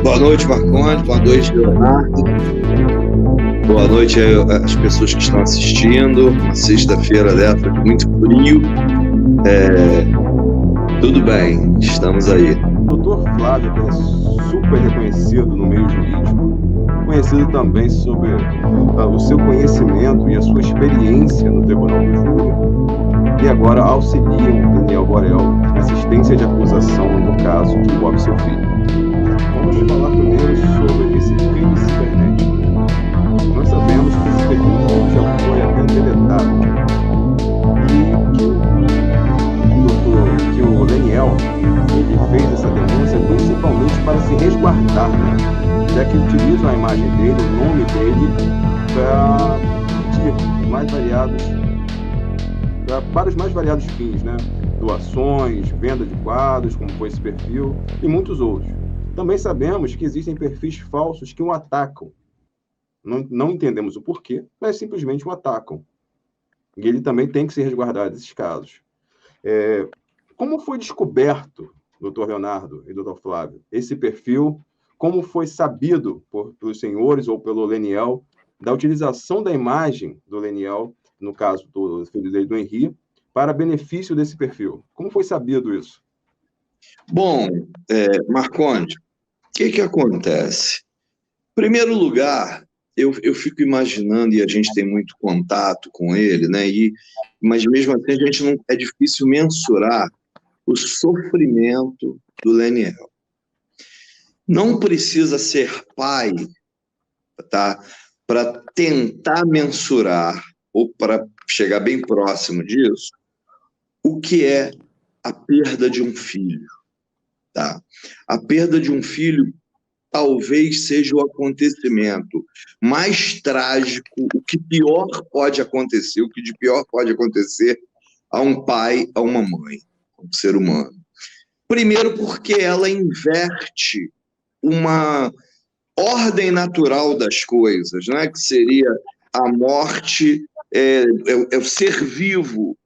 Boa noite, Marcondes. Boa noite, Leonardo. Boa noite às pessoas que estão assistindo. Uma sexta-feira dessa, muito frio. Tudo bem, estamos aí. O Dr. Flávio, que é super reconhecido no meio jurídico, conhecido também sobre o seu conhecimento e a sua experiência no Tribunal do Júri, e agora auxilia o Daniel Borel na assistência de acusação no caso que envolve seu filho. Vamos falar primeiro sobre esse crime cibernético. Nós sabemos que esse perfil já foi até deletado e que o Daniel ele fez essa denúncia principalmente para se resguardar, né? Já que utilizam a imagem dele, o nome dele, para os mais variados fins, né? Doações, venda de quadros, como foi esse perfil, e muitos outros. Também sabemos que existem perfis falsos que o atacam. Não entendemos o porquê, mas simplesmente o atacam. E ele também tem que se resguardar desses casos. Como foi descoberto, doutor Leonardo e doutor Flávio, esse perfil? Como foi sabido pelos senhores ou pelo Leniel da utilização da imagem do Leniel, no caso do filho dele, do Henri, para benefício desse perfil? Como foi sabido isso? Bom, Marcondes, o que acontece? Em primeiro lugar, eu fico imaginando, e a gente tem muito contato com ele, né? Mas mesmo assim a gente não, é difícil mensurar o sofrimento do Leniel. Não precisa ser pai, tá, para tentar mensurar ou para chegar bem próximo disso o que é a perda de um filho. Tá? A perda de um filho talvez seja o acontecimento mais trágico, o que pior pode acontecer, o que de pior pode acontecer a um pai, a uma mãe, a um ser humano. Primeiro porque ela inverte uma ordem natural das coisas, né? Que seria a morte, é o ser vivo,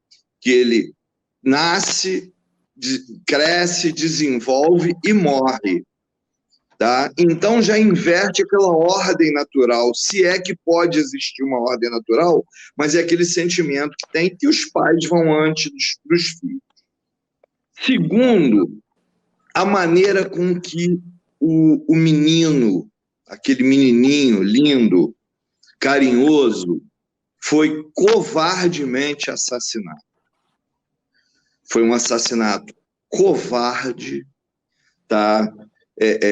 que ele nasce, cresce, desenvolve e morre. Tá? Então já inverte aquela ordem natural, se é que pode existir uma ordem natural, mas é aquele sentimento que tem que os pais vão antes dos filhos. Segundo, a maneira com que o menino, aquele menininho lindo, carinhoso, foi covardemente assassinado. Foi um assassinato covarde, tá?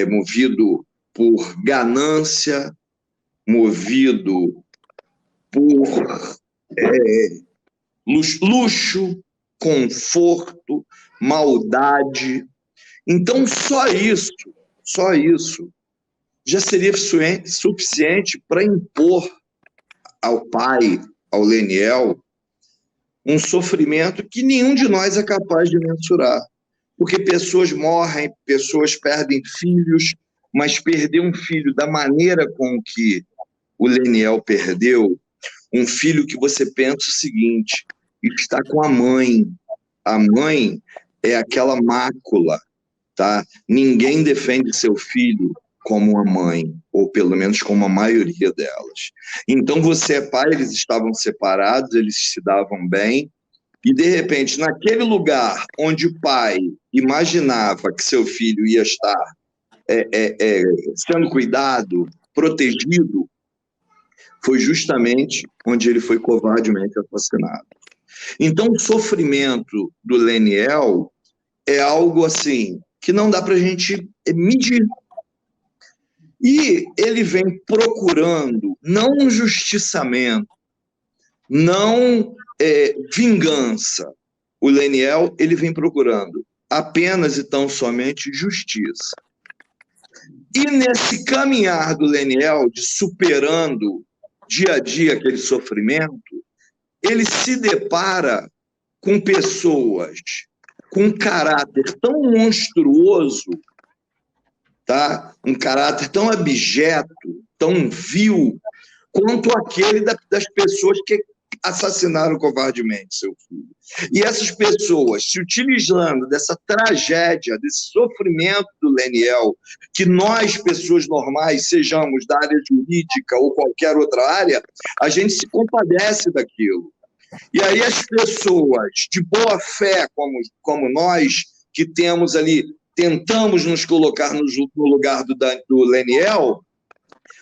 Movido por ganância, movido por luxo, conforto, maldade. Então, só isso já seria suficiente para impor ao pai, ao Leniel, um sofrimento que nenhum de nós é capaz de mensurar. Porque pessoas morrem, pessoas perdem filhos, mas perder um filho da maneira com que o Leniel perdeu, um filho que você pensa o seguinte, está com a mãe. A mãe é aquela mácula, tá? Ninguém defende seu filho como uma mãe, ou pelo menos como a maioria delas. Então você é pai, eles estavam separados, eles se davam bem, e de repente, naquele lugar onde o pai imaginava que seu filho ia estar sendo cuidado, protegido, foi justamente onde ele foi covardemente assassinado. Então, o sofrimento do Leniel é algo assim que não dá para a gente medir. E ele vem procurando não um justiçamento, não vingança. O Leniel, ele vem procurando apenas e tão somente justiça. E nesse caminhar do Leniel, de superando dia a dia aquele sofrimento, ele se depara com pessoas com um caráter tão monstruoso, tá? Um caráter tão abjeto, tão vil, quanto aquele das pessoas que assassinaram covardemente seu filho. E essas pessoas, se utilizando dessa tragédia, desse sofrimento do Leniel, que nós, pessoas normais, sejamos da área jurídica ou qualquer outra área, a gente se compadece daquilo. E aí as pessoas de boa fé, como nós, que temos ali, tentamos nos colocar no lugar do Leniel,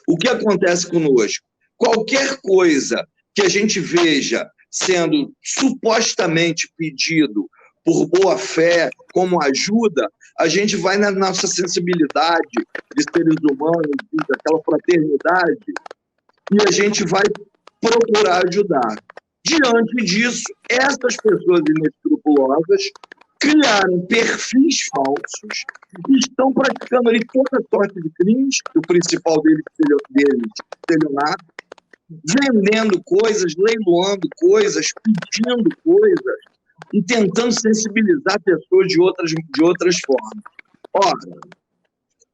o que acontece conosco? Qualquer coisa que a gente veja sendo supostamente pedido por boa fé, como ajuda, a gente vai na nossa sensibilidade de seres humanos, daquela fraternidade, e a gente vai procurar ajudar. Diante disso, essas pessoas inescrupulosas criaram perfis falsos e estão praticando ali toda sorte de crimes, o principal deles, estelionato, vendendo coisas, leiloando coisas, pedindo coisas e tentando sensibilizar pessoas de outras formas. Ora,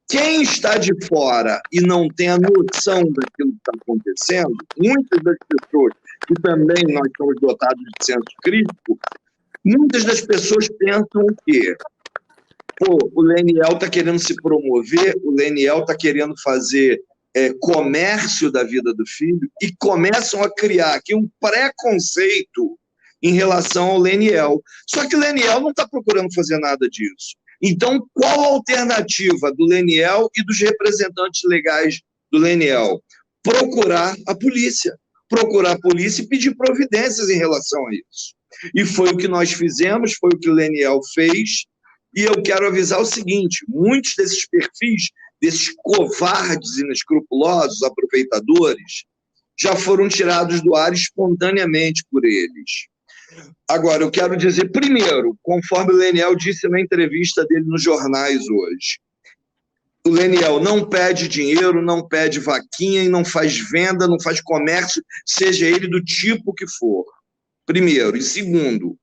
quem está de fora e não tem a noção daquilo que está acontecendo, muitas das pessoas, que também nós somos dotados de senso crítico, muitas das pessoas pensam que o Leniel está querendo se promover, o Leniel está querendo fazer comércio da vida do filho, e começam a criar aqui um preconceito em relação ao Leniel. Só que o Leniel não está procurando fazer nada disso. Então, qual a alternativa do Leniel e dos representantes legais do Leniel? Procurar a polícia e pedir providências em relação a isso. E foi o que nós fizemos, foi o que o Leniel fez, e eu quero avisar o seguinte: muitos desses perfis, desses covardes inescrupulosos, aproveitadores, já foram tirados do ar espontaneamente por eles. Agora, eu quero dizer, primeiro, conforme o Leniel disse na entrevista dele nos jornais hoje, o Leniel não pede dinheiro, não pede vaquinha e não faz venda, não faz comércio, seja ele do tipo que for. Primeiro. E segundo,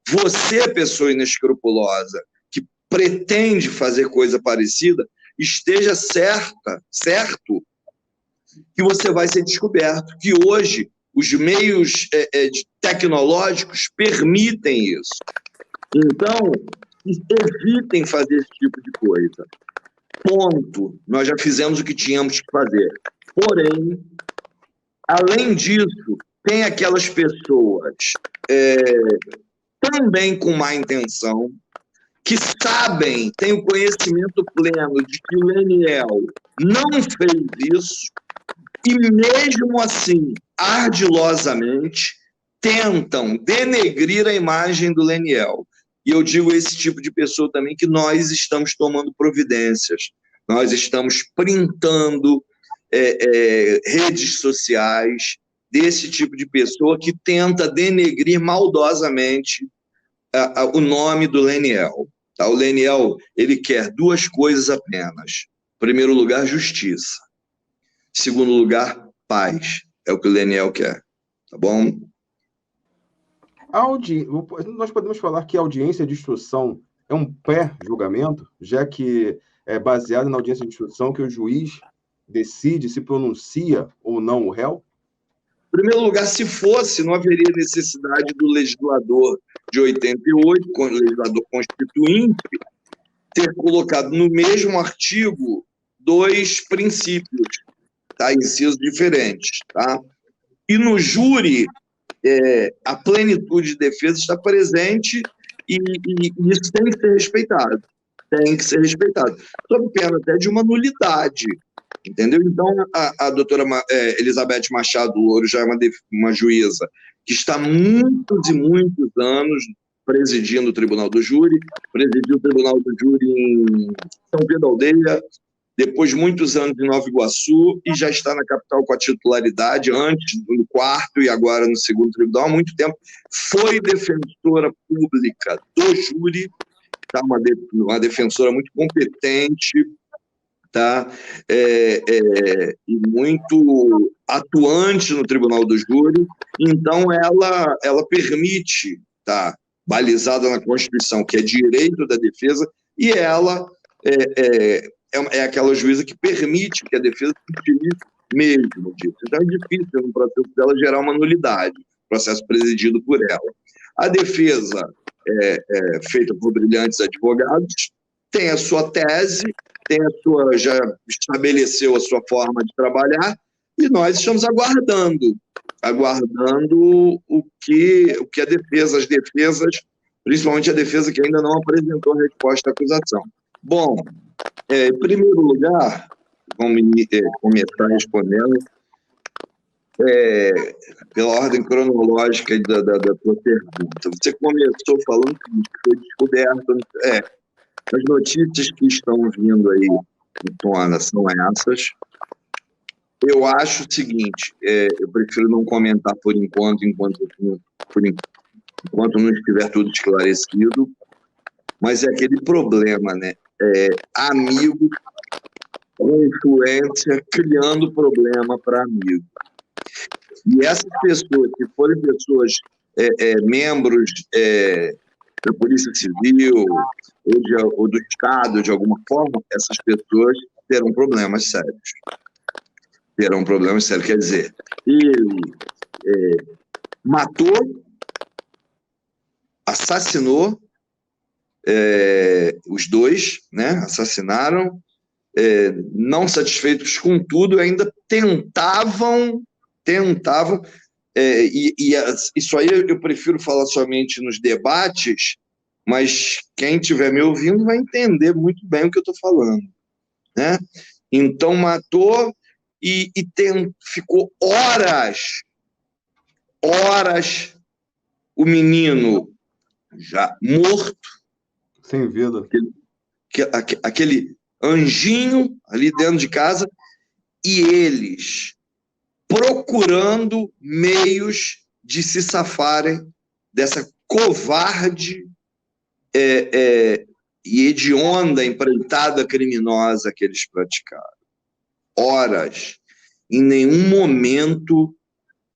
você, pessoa inescrupulosa, que pretende fazer coisa parecida, esteja certo que você vai ser descoberto, que hoje os meios tecnológicos permitem isso. Então, evitem fazer esse tipo de coisa. Ponto. Nós já fizemos o que tínhamos que fazer. Porém, além disso, tem aquelas pessoas também com má intenção, que sabem, têm o conhecimento pleno de que o Leniel não fez isso, e mesmo assim, ardilosamente, tentam denegrir a imagem do Leniel. E eu digo a esse tipo de pessoa também que nós estamos tomando providências, nós estamos printando redes sociais desse tipo de pessoa que tenta denegrir maldosamente o nome do Leniel. Tá? O Leniel, ele quer duas coisas apenas. Em primeiro lugar, justiça. Em segundo lugar, paz. É o que o Leniel quer. Tá bom? Nós podemos falar que a audiência de instrução é um pré-julgamento, já que é baseado na audiência de instrução que o juiz decide se pronuncia ou não o réu? Em primeiro lugar, se fosse, não haveria necessidade do legislador de 88, o legislador constituinte, ter colocado no mesmo artigo dois princípios, tá? Incisos diferentes. Tá? E no júri, a plenitude de defesa está presente e isso tem que ser respeitado. Tem que ser respeitado. Sob pena até de uma nulidade. Entendeu? Então, a doutora Elizabeth Machado Louro já é uma juíza que está há muitos e muitos anos presidindo o Tribunal do Júri, presidiu o Tribunal do Júri em São Pedro da Aldeia, depois muitos anos em Nova Iguaçu, e já está na capital com a titularidade, antes no quarto e agora no segundo tribunal, há muito tempo. Foi defensora pública do júri tá? Uma defensora muito competente, tá? E muito atuante no Tribunal do Júri, então ela permite, tá? Balizada na Constituição, que é direito da defesa, e ela é aquela juíza que permite que a defesa se utilize mesmo disso. Então é difícil no processo dela gerar uma nulidade, processo presidido por ela. A defesa feita por brilhantes advogados, tem a sua tese, já estabeleceu a sua forma de trabalhar, e nós estamos aguardando o que as defesas, principalmente a defesa que ainda não apresentou a resposta à acusação. Bom, em primeiro lugar, vamos começar respondendo pela ordem cronológica da tua pergunta. Você começou falando que foi descoberto. As notícias que estão vindo aí em tona são essas. Eu acho o seguinte, eu prefiro não comentar por enquanto não estiver tudo esclarecido, mas é aquele problema, né? Amigo com influência criando problema para amigo. E essas pessoas, se forem pessoas membros da Polícia Civil ou do Estado, de alguma forma, essas pessoas terão problemas sérios. Quer dizer, ele matou, assassinou, os dois, né? Assassinaram, não satisfeitos com tudo, ainda tentavam, isso aí eu prefiro falar somente nos debates, mas quem estiver me ouvindo vai entender muito bem o que eu estou falando, né? Então matou e ficou horas o menino já morto, sem vida, aquele anjinho ali dentro de casa, e eles procurando meios de se safarem dessa covarde e hedionda empreitada criminosa que eles praticaram. Horas, em nenhum momento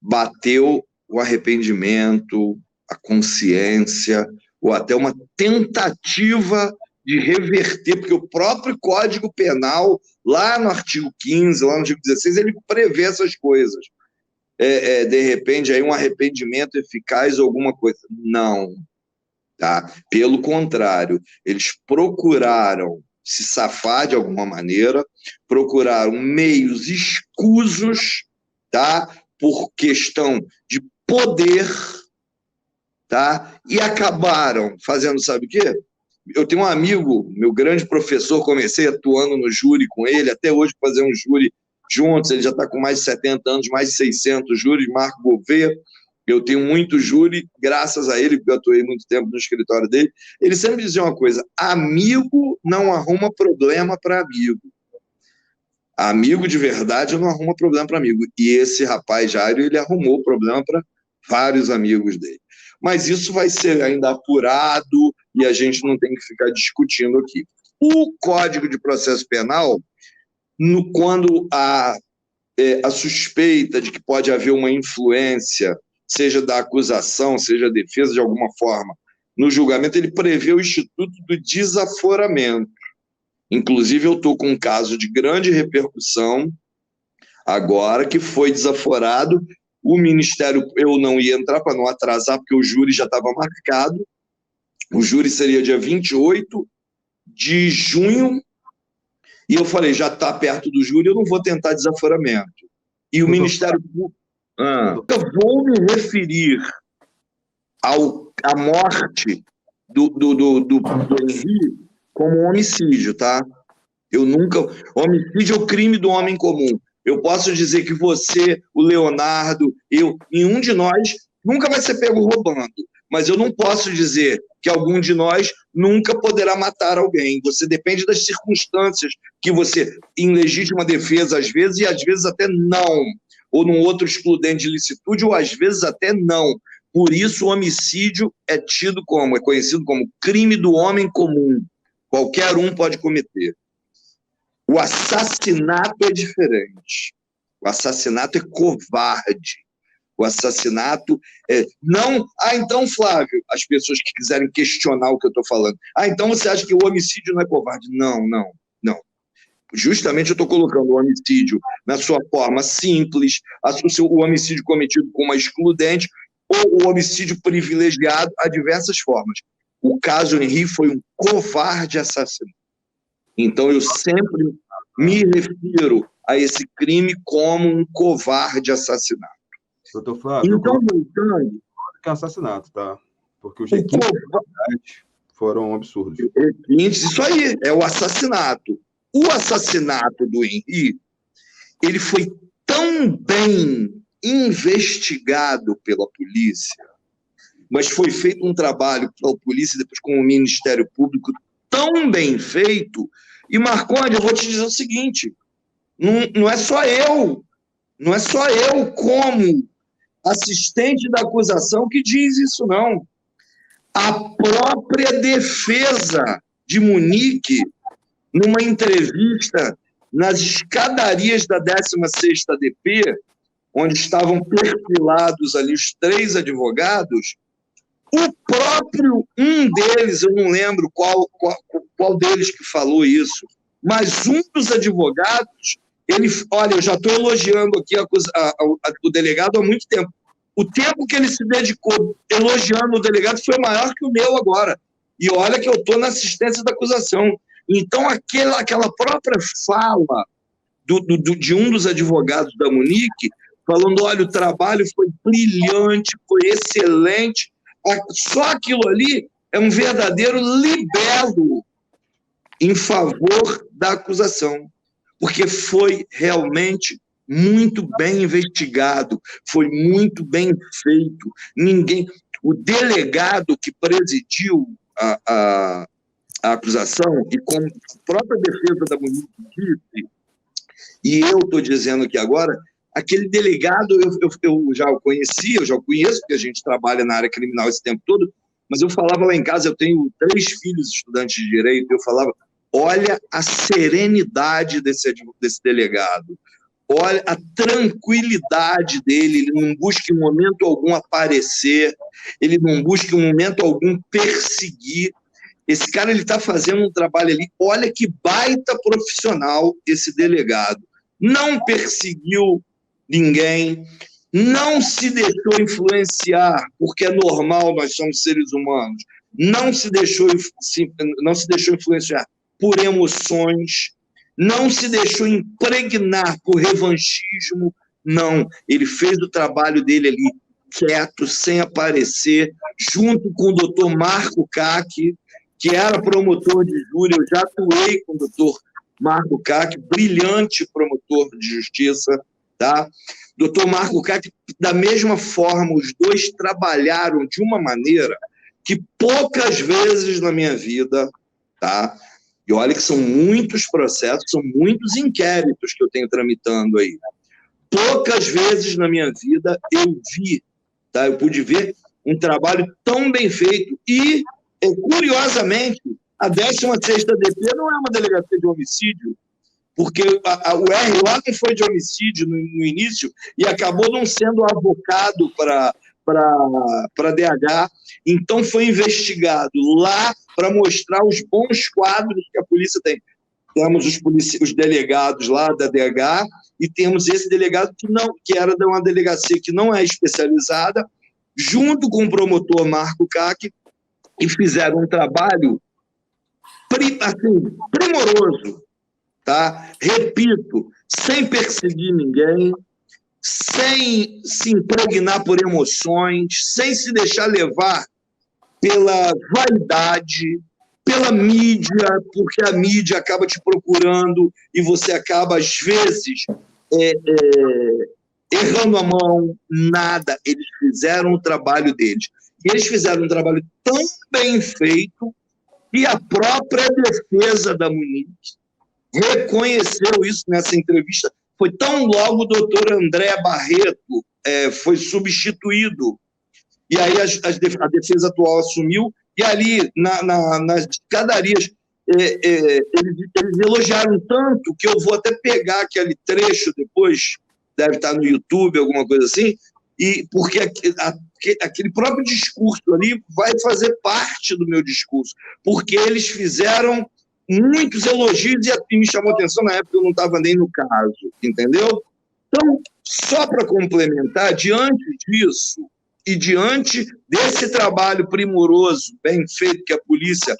bateu o arrependimento, a consciência, ou até uma tentativa de reverter, porque o próprio Código Penal, lá no artigo 15, lá no artigo 16, ele prevê essas coisas. De repente, aí um arrependimento eficaz ou alguma coisa. Não. Tá? Pelo contrário, eles procuraram se safar de alguma maneira, procuraram meios escusos, tá? Por questão de poder, tá? E acabaram fazendo, sabe o quê? Eu tenho um amigo, meu grande professor, comecei atuando no júri com ele, até hoje fazer um júri juntos, ele já está com mais de 70 anos, mais de 600 júris, Marco Gouveia. Eu tenho muito júri, graças a ele, porque eu atuei muito tempo no escritório dele. Ele sempre dizia uma coisa: amigo não arruma problema para amigo. Amigo de verdade não arruma problema para amigo. E esse rapaz Jairo, ele arrumou problema para vários amigos dele. Mas isso vai ser ainda apurado e a gente não tem que ficar discutindo aqui. O Código de Processo Penal, quando há a suspeita de que pode haver uma influência, seja da acusação, seja da defesa, de alguma forma, no julgamento, ele prevê o instituto do desaforamento. Inclusive, eu estou com um caso de grande repercussão agora, que foi desaforado. O Ministério, eu não ia entrar para não atrasar, porque o júri já estava marcado. O júri seria dia 28 de junho, e eu falei, já está perto do júri, eu não vou tentar desaforamento. E o Ministério Público... Eu vou me referir à morte do Henri como homicídio, tá? Homicídio é o crime do homem comum. Eu posso dizer que você, o Leonardo, nenhum de nós nunca vai ser pego roubando, mas eu não posso dizer que algum de nós nunca poderá matar alguém. Você depende das circunstâncias que você, em legítima defesa, às vezes, e às vezes até não, ou num outro excludente de licitude, ou às vezes até não. Por isso, o homicídio é conhecido como crime do homem comum. Qualquer um pode cometer. O assassinato é diferente. O assassinato é covarde. O assassinato é... Não... então, Flávio, as pessoas que quiserem questionar o que eu estou falando. Então você acha que o homicídio não é covarde? Não. Justamente eu estou colocando o homicídio na sua forma simples, o homicídio cometido com uma excludente, ou o homicídio privilegiado, há diversas formas. O caso Henri foi um covarde assassino. Então, eu sempre me refiro a esse crime como um covarde assassinato. Doutor Flávio, então, voltando... que é assassinato, tá? Porque os requintes foram absurdos. Isso aí, é o assassinato. O assassinato do Henri, ele foi tão bem investigado pela polícia, mas foi feito um trabalho pela polícia, depois com o Ministério Público, tão bem feito. E, Marcondes, eu vou te dizer o seguinte, não é só eu como assistente da acusação que diz isso, não. A própria defesa de Munique, numa entrevista nas escadarias da 16ª DP, onde estavam perfilados ali os 3 advogados, o próprio, um deles, eu não lembro qual deles que falou isso, mas um dos advogados, olha, eu já estou elogiando aqui o delegado há muito tempo. O tempo que ele se dedicou elogiando o delegado foi maior que o meu agora. E olha que eu estou na assistência da acusação. Então, aquela própria fala de um dos advogados da Munique, falando, olha, o trabalho foi brilhante, foi excelente, só aquilo ali é um verdadeiro libelo em favor da acusação, porque foi realmente muito bem investigado, foi muito bem feito. O delegado que presidiu a acusação, e como a própria defesa da Munique disse, e eu estou dizendo aqui agora, aquele delegado eu já o conhecia, eu já o conheço, porque a gente trabalha na área criminal esse tempo todo, mas eu falava lá em casa, eu tenho 3 filhos estudantes de direito, eu falava, olha a serenidade desse delegado, olha a tranquilidade dele, ele não busca em momento algum aparecer, ele não busca em momento algum perseguir. Esse cara, ele está fazendo um trabalho ali, olha que baita profissional esse delegado. Não perseguiu ninguém, não se deixou influenciar, porque é normal, nós somos seres humanos, não se deixou influenciar por emoções, não se deixou impregnar por revanchismo, não. Ele fez o trabalho dele ali quieto, sem aparecer, junto com o doutor Marco Caque, que era promotor de júri, eu já atuei com o doutor Marco Caque, brilhante promotor de justiça, tá? Doutor Marco Caque, da mesma forma, os dois trabalharam de uma maneira que poucas vezes na minha vida, tá? E olha que são muitos processos, são muitos inquéritos que eu tenho tramitando aí. Poucas vezes na minha vida eu vi, tá? Eu pude ver um trabalho tão bem feito e, curiosamente, a 16ª DP não é uma delegacia de homicídio, porque o RO não foi de homicídio no início e acabou não sendo avocado para DH, então foi investigado lá para mostrar os bons quadros que a polícia tem. Temos os delegados lá da DH e temos esse delegado que era de uma delegacia que não é especializada, junto com o promotor Marco Caque, e fizeram um trabalho primoroso, tá? Repito, sem perseguir ninguém, sem se impregnar por emoções, sem se deixar levar pela vaidade, pela mídia, porque a mídia acaba te procurando e você acaba, às vezes, errando a mão. Nada. Eles fizeram o trabalho deles. E eles fizeram um trabalho tão bem feito que a própria defesa da Munique reconheceu isso nessa entrevista. Foi tão logo o doutor André Barreto foi substituído. e aí a defesa atual assumiu, e ali nas escadarias eles elogiaram tanto que eu vou até pegar aquele trecho depois, deve estar no YouTube, alguma coisa assim, e porque aquele próprio discurso ali vai fazer parte do meu discurso, porque eles fizeram muitos elogios e me chamou a atenção na época, eu não estava nem no caso, entendeu? Então, só para complementar, diante disso e diante desse trabalho primoroso, bem feito, que a polícia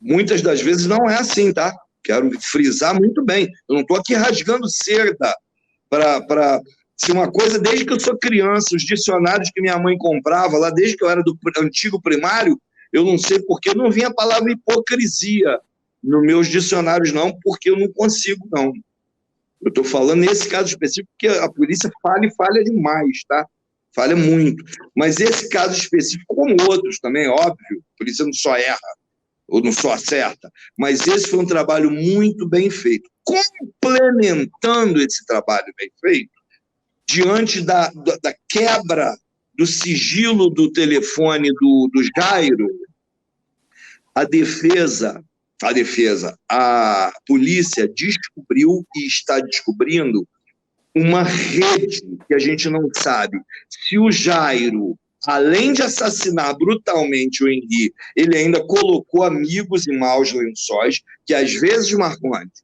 muitas das vezes não é assim, tá? Quero frisar muito bem. Eu não estou aqui rasgando seda para se uma coisa, desde que eu sou criança, os dicionários que minha mãe comprava, lá desde que eu era do antigo primário, eu não sei porque eu não vinha a palavra hipocrisia nos meus dicionários, não, porque eu não consigo, não. Eu estou falando nesse caso específico, porque a polícia falha demais, tá? Falha muito. Mas esse caso específico, como outros também, óbvio, a polícia não só erra, ou não só acerta, mas esse foi um trabalho muito bem feito. Complementando esse trabalho bem feito, diante da quebra do sigilo do telefone do Jairo, a polícia descobriu e está descobrindo uma rede que a gente não sabe. Se o Jairo, além de assassinar brutalmente o Henri, ele ainda colocou amigos em maus lençóis, que às vezes, Marcondes,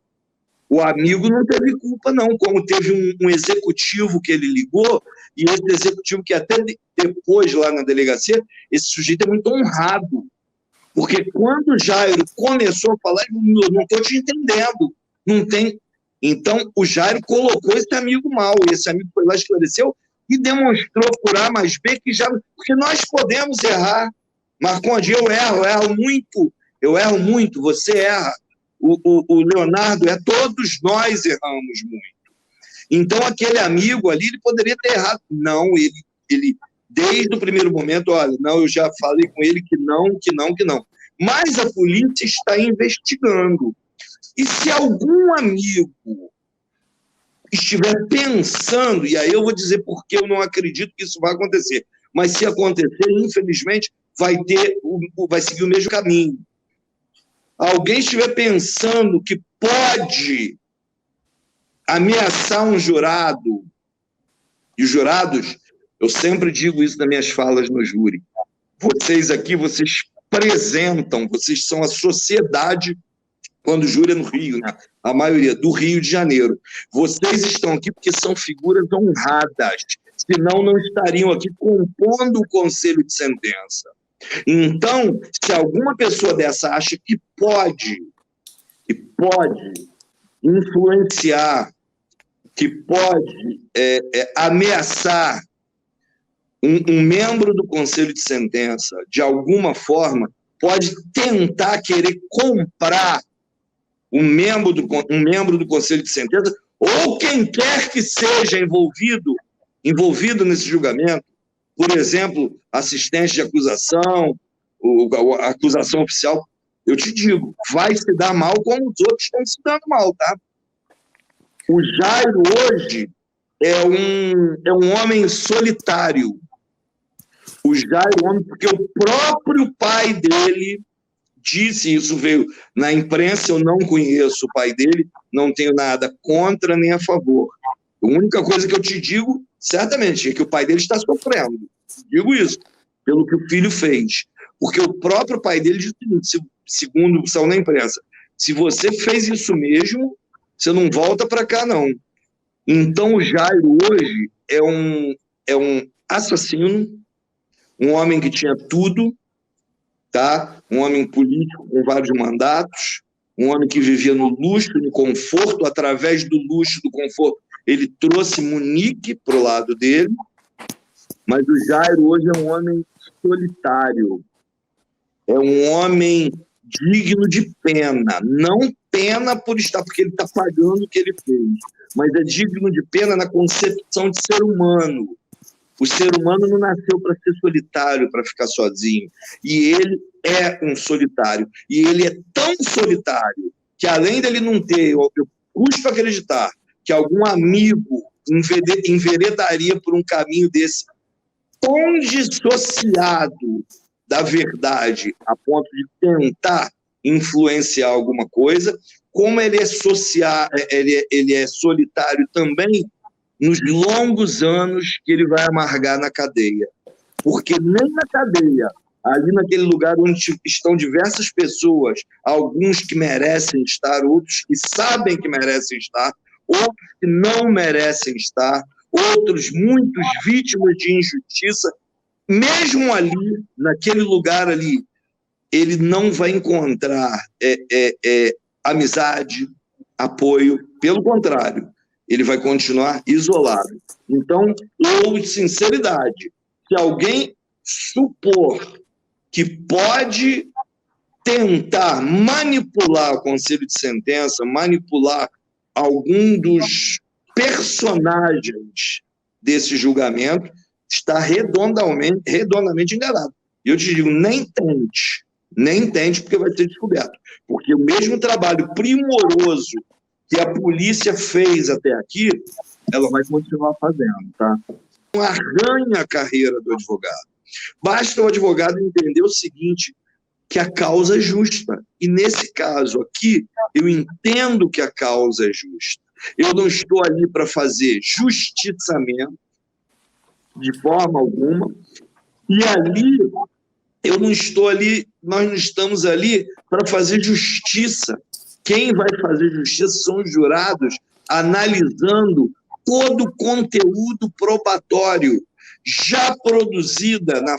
o amigo não teve culpa, não, como teve um executivo que ele ligou, e esse executivo que até depois, lá na delegacia, esse sujeito é muito honrado, porque quando o Jairo começou a falar, não estou te entendendo, não tem. Então, o Jairo colocou esse amigo mal, e esse amigo foi lá, esclareceu, e demonstrou por A mais B que já... Porque nós podemos errar, Marcondes, eu erro muito, você erra. O Leonardo, todos nós erramos muito. Então, aquele amigo ali, ele poderia ter errado. Não, ele desde o primeiro momento, olha, não, eu já falei com ele que não. Mas a polícia está investigando. E se algum amigo estiver pensando, e aí eu vou dizer porque eu não acredito que isso vai acontecer, mas se acontecer, infelizmente, vai seguir o mesmo caminho. Alguém estiver pensando que pode ameaçar um jurado, e os jurados, eu sempre digo isso nas minhas falas no júri, vocês aqui, vocês representam, vocês são a sociedade, quando o júri é no Rio, né? A maioria do Rio de Janeiro. Vocês estão aqui porque são figuras honradas, senão não estariam aqui compondo o conselho de sentença. Então, se alguma pessoa dessa acha que pode influenciar, que pode ameaçar um membro do conselho de sentença, de alguma forma, pode tentar querer comprar um membro do conselho de sentença, ou quem quer que seja envolvido nesse julgamento, por exemplo, assistente de acusação, a acusação oficial, eu te digo, vai se dar mal como os outros estão se dando mal, tá? O Jairo hoje é um homem solitário. O Jairo é um homem, porque o próprio pai dele disse, isso veio na imprensa, eu não conheço o pai dele, não tenho nada contra nem a favor. A única coisa que eu te digo, certamente, é que o pai dele está sofrendo. Digo isso, pelo que o filho fez. Porque o próprio pai dele disse o seguinte, segundo saiu na imprensa, se você fez isso mesmo, você não volta para cá, não. Então, o Jairo hoje é um assassino, um homem que tinha tudo, tá? Um homem político com vários mandatos, um homem que vivia no luxo, no conforto, através do luxo, do conforto, ele trouxe Munique para o lado dele, mas o Jairo hoje é um homem solitário, é um homem digno de pena, não pena porque ele está pagando o que ele fez, mas é digno de pena na concepção de ser humano. O ser humano não nasceu para ser solitário, para ficar sozinho. E ele é um solitário. E ele é tão solitário que, além dele não ter, eu custo acreditar, que algum amigo enveredaria por um caminho desse tão dissociado da verdade a ponto de tentar influenciar alguma coisa, como ele é solitário também nos longos anos que ele vai amargar na cadeia. Porque nem na cadeia, ali naquele lugar onde estão diversas pessoas, alguns que merecem estar, outros que sabem que merecem estar, outros que não merecem estar, outros, muitos vítimas de injustiça, mesmo ali, naquele lugar ali, ele não vai encontrar amizade, apoio, pelo contrário, ele vai continuar isolado. Então, eu, sinceridade, se alguém supor que pode tentar manipular o conselho de sentença, manipular algum dos personagens desse julgamento, está redondamente enganado. E eu te digo, nem tente, porque vai ser descoberto. Porque o mesmo trabalho primoroso que a polícia fez até aqui, ela vai continuar fazendo, tá? Não arranha a carreira do advogado. Basta o advogado entender o seguinte, que a causa é justa. E nesse caso aqui, eu entendo que a causa é justa. Eu não estou ali para fazer justiçamento, de forma alguma, e ali, nós não estamos ali para fazer justiça. Quem vai fazer justiça são os jurados, analisando todo o conteúdo probatório já produzida na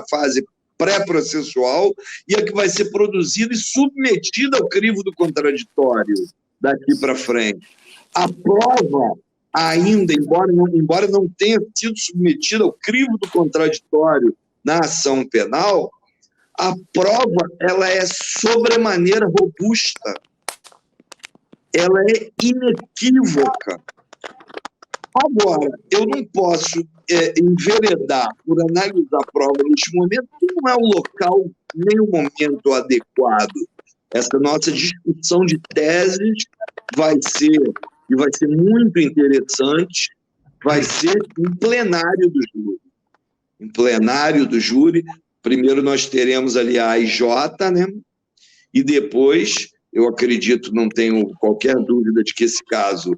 fase pré-processual e a que vai ser produzida e submetida ao crivo do contraditório daqui para frente. A prova ainda, embora não tenha sido submetida ao crivo do contraditório na ação penal, a prova ela é sobremaneira robusta, ela é inequívoca. Agora, eu não posso enveredar por analisar a prova neste momento, que não é o local nem o momento adequado. Essa nossa discussão de teses vai ser muito interessante, vai ser em plenário do júri. Em plenário do júri, primeiro nós teremos ali a AIJ, né? E depois, eu acredito, não tenho qualquer dúvida de que esse caso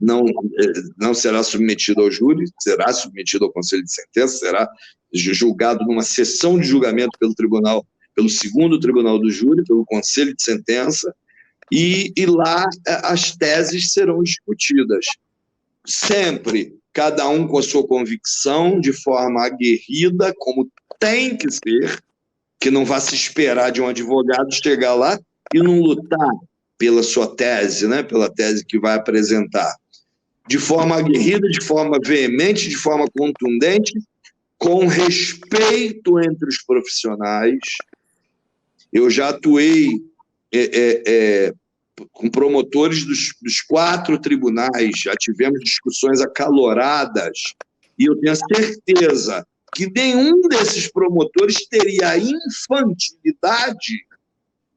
não será submetido ao júri, será submetido ao conselho de sentença, será julgado numa sessão de julgamento pelo segundo tribunal do júri, pelo conselho de sentença, e lá as teses serão discutidas. Sempre, cada um com a sua convicção, de forma aguerrida, como tem que ser, que não vá se esperar de um advogado chegar lá e não lutar pela sua tese, né, pela tese que vai apresentar. De forma aguerrida, de forma veemente, de forma contundente, com respeito entre os profissionais. Eu já atuei com promotores dos 4 tribunais, já tivemos discussões acaloradas, e eu tenho a certeza que nenhum desses promotores teria a infantilidade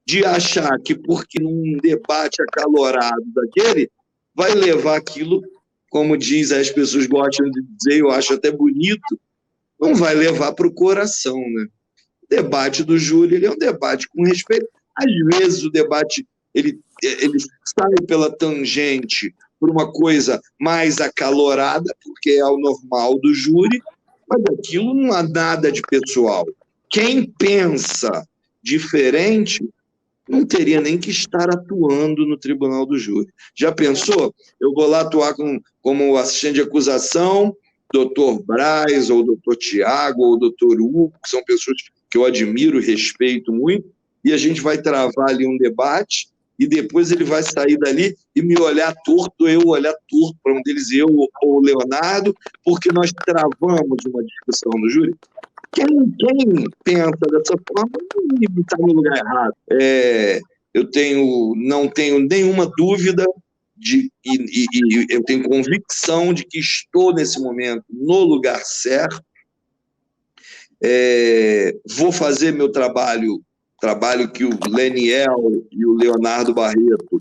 de achar que, porque num debate acalorado daquele, vai levar aquilo, como diz, as pessoas gostam de dizer, eu acho até bonito, não vai levar para o coração, né? O debate do júri, ele é um debate com respeito. Às vezes o debate ele sai pela tangente por uma coisa mais acalorada, porque é o normal do júri, mas aquilo não há nada de pessoal. Quem pensa diferente não teria nem que estar atuando no tribunal do júri. Já pensou? Eu vou lá atuar como assistente de acusação, doutor Braz, ou doutor Tiago, ou doutor Hugo, que são pessoas que eu admiro e respeito muito, e a gente vai travar ali um debate, e depois ele vai sair dali e me olhar torto, eu olhar torto para um deles, eu ou o Leonardo, porque nós travamos uma discussão no júri. Quem pensa dessa forma está no lugar errado. Eu não tenho nenhuma dúvida e eu tenho convicção de que estou, nesse momento, no lugar certo. Vou fazer meu trabalho que o Leniel e o Leonardo Barreto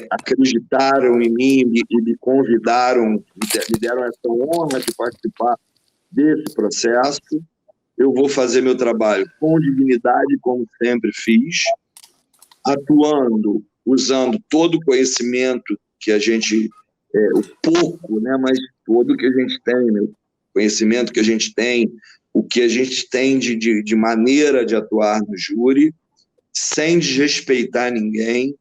acreditaram em mim e me convidaram, me deram essa honra de participar desse processo. Eu vou fazer meu trabalho com dignidade, como sempre fiz, atuando, usando todo o conhecimento que a gente, o pouco, né, mas todo que a gente tem, né, o conhecimento que a gente tem, o que a gente tem de maneira de atuar no júri, sem desrespeitar ninguém,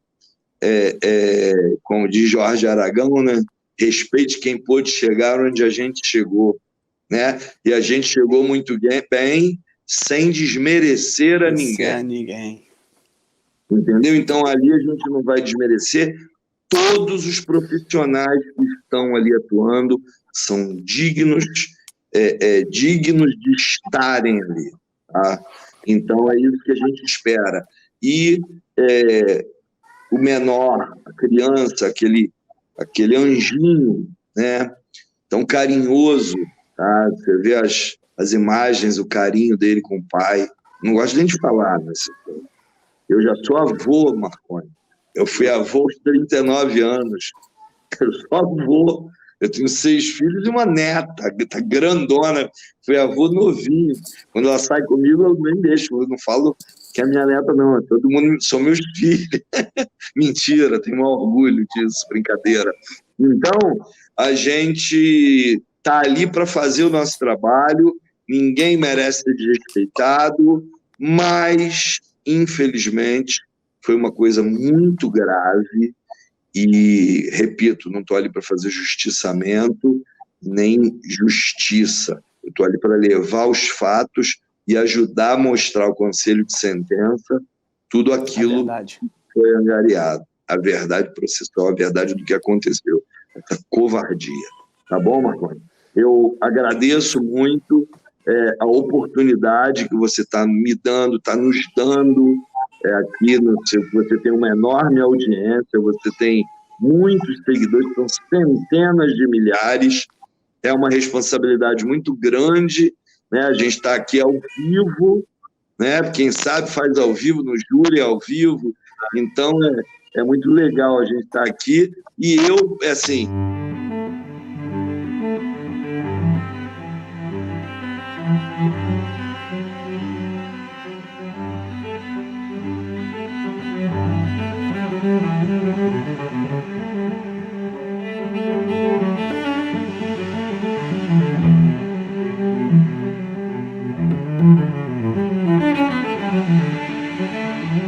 como diz Jorge Aragão, né, respeite quem pôde chegar onde a gente chegou, né? E a gente chegou muito bem, sem desmerecer a ninguém. Entendeu? Então, ali a gente não vai desmerecer. Todos os profissionais que estão ali atuando são dignos de estarem ali. Tá? Então, é isso que a gente espera. E o menor, a criança, aquele anjinho, né? Tão carinhoso, tá? Você vê as imagens, o carinho dele com o pai. Não gosto nem de falar, mas eu já sou avô, Marconi. Eu fui avô aos 39 anos. Eu sou avô. Eu tenho 6 filhos e uma neta, tá grandona. Fui avô novinho. Quando ela sai comigo, eu nem deixo. Eu não falo que é minha neta, não. Todo mundo são meus filhos. Mentira, tenho um orgulho disso, brincadeira. Então, a gente está ali para fazer o nosso trabalho. Ninguém merece ser desrespeitado, mas, infelizmente, foi uma coisa muito grave. E, repito, não estou ali para fazer justiçamento, nem justiça. Eu estou ali para levar os fatos e ajudar a mostrar ao conselho de sentença tudo aquilo que foi angariado. A verdade processual, a verdade do que aconteceu. Essa covardia. Tá bom, Marconi? Eu agradeço muito a oportunidade que você está me dando, está nos dando, aqui, você tem uma enorme audiência, você tem muitos seguidores, são centenas de milhares, é uma responsabilidade muito grande, né? A gente está aqui ao vivo, né? Quem sabe faz ao vivo, no júri ao vivo, então é muito legal a gente estar aqui, e eu, assim,